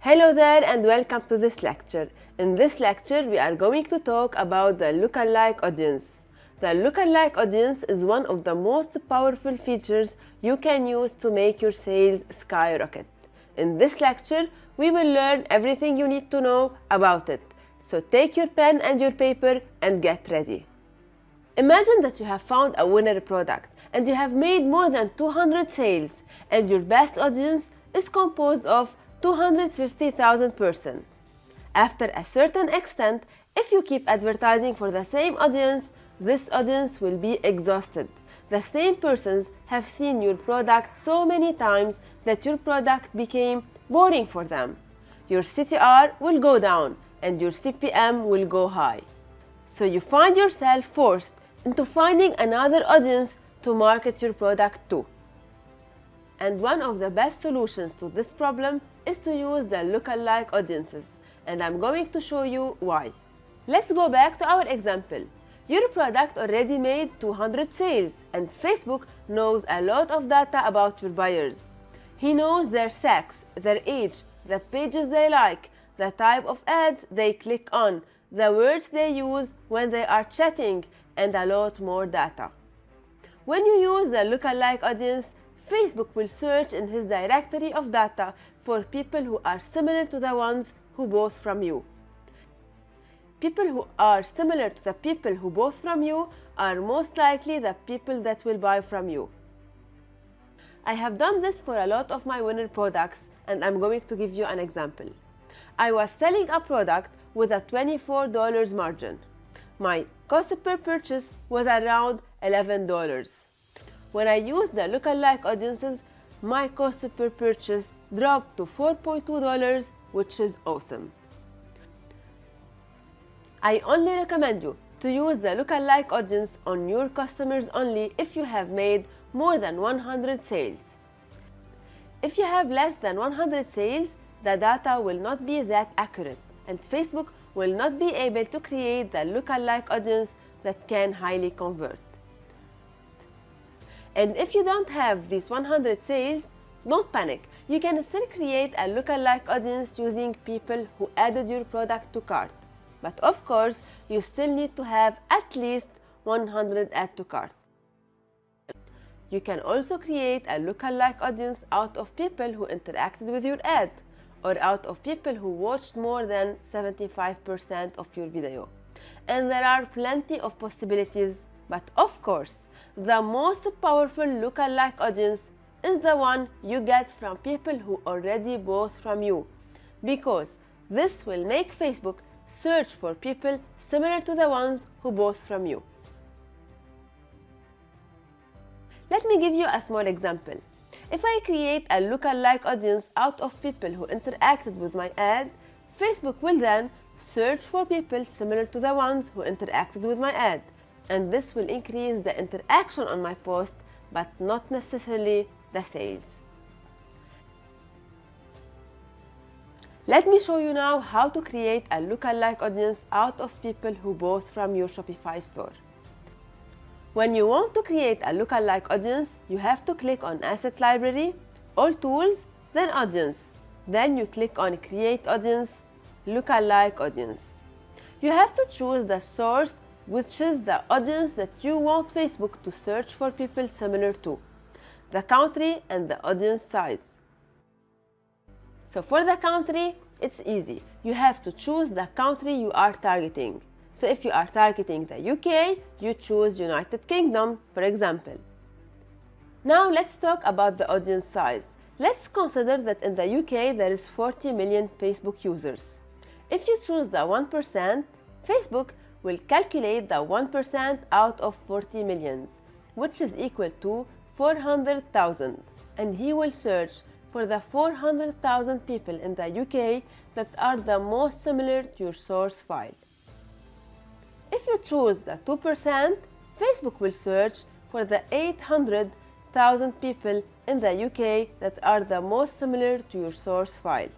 Hello there and welcome to this lecture. In this lecture, we are going to talk about the lookalike audience. The lookalike audience is one of the most powerful features you can use to make your sales skyrocket. In this lecture, we will learn everything you need to know about it. So take your pen and your paper and get ready. Imagine that you have found a winner product and you have made more than 200 sales, and your best audience is composed of 250,000 persons. After a certain extent, if you keep advertising for the same audience, this audience will be exhausted. The same persons have seen your product so many times that your product became boring for them. Your CTR will go down and your CPM will go high. So you find yourself forced into finding another audience to market your product to. And one of the best solutions to this problem is to use the lookalike audiences, and I'm going to show you why. Let's go back to our example. Your product already made 200 sales, and Facebook knows a lot of data about your buyers. He knows their sex, their age, the pages they like, the type of ads they click on, the words they use when they are chatting, and a lot more data. When you use the lookalike audience, Facebook will search in his directory of data for people who are similar to the ones who bought from you. People who are similar to the people who bought from you are most likely the people that will buy from you. I have done this for a lot of my winner products, and I'm going to give you an example. I was selling a product with a $24 margin. My cost per purchase was around $11. When I used the lookalike audiences, my cost per purchase dropped to $4.2, which is awesome. I only recommend you to use the lookalike audience on your customers only if you have made more than 100 sales. If you have less than 100 sales, the data will not be that accurate, and Facebook will not be able to create the lookalike audience that can highly convert. And if you don't have these 100 sales, don't panic. You can still create a lookalike audience using people who added your product to cart. But of course, you still need to have at least 100 add to cart. You can also create a lookalike audience out of people who interacted with your ad, or out of people who watched more than 75% of your video. And there are plenty of possibilities, but of course, the most powerful lookalike audience is the one you get from people who already bought from you, because this will make Facebook search for people similar to the ones who bought from you. Let me give you a small example. If I create a lookalike audience out of people who interacted with my ad, Facebook will then search for people similar to the ones who interacted with my ad, and this will increase the interaction on my post, but not necessarily the sales. Let me show you now how to create a lookalike audience out of people who bought from your Shopify store. When you want to create a lookalike audience, you have to click on Asset Library, All Tools, then Audience. Then you click on Create Audience, Lookalike Audience. You have to choose the source, which is the audience that you want Facebook to search for people similar to, the country, and the audience size. So for the country, it's easy. You have to choose the country you are targeting. So if you are targeting the UK, you choose United Kingdom, for example. Now let's talk about the audience size. Let's consider that in the UK there is 40 million Facebook users. If you choose the 1%, Facebook will calculate the 1% out of 40 millions, which is equal to 400,000, and he will search for the 400,000 people in the UK that are the most similar to your source file. If you choose the 2%, Facebook will search for the 800,000 people in the UK that are the most similar to your source file.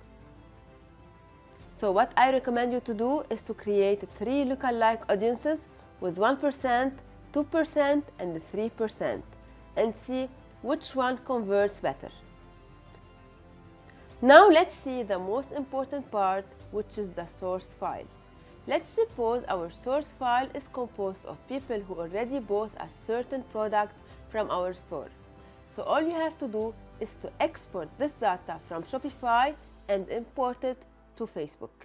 So what I recommend you to do is to create 3 lookalike audiences with 1%, 2%, and 3%, and see which one converts better. Now let's see the most important part, which is the source file. Let's suppose our source file is composed of people who already bought a certain product from our store. So all you have to do is to export this data from Shopify and import it to Facebook.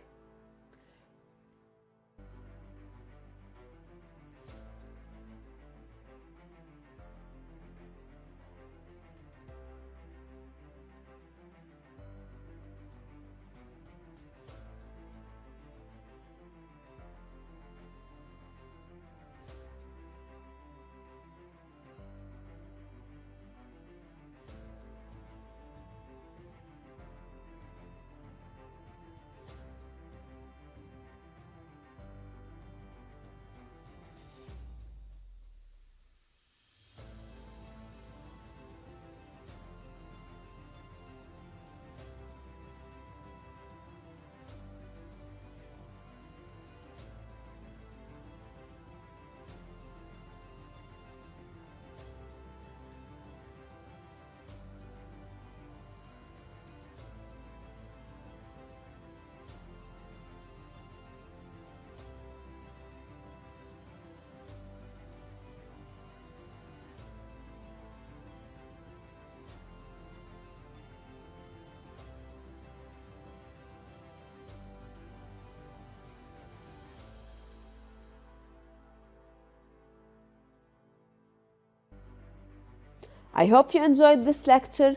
I hope you enjoyed this lecture.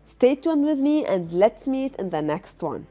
Stay tuned with me and let's meet in the next one.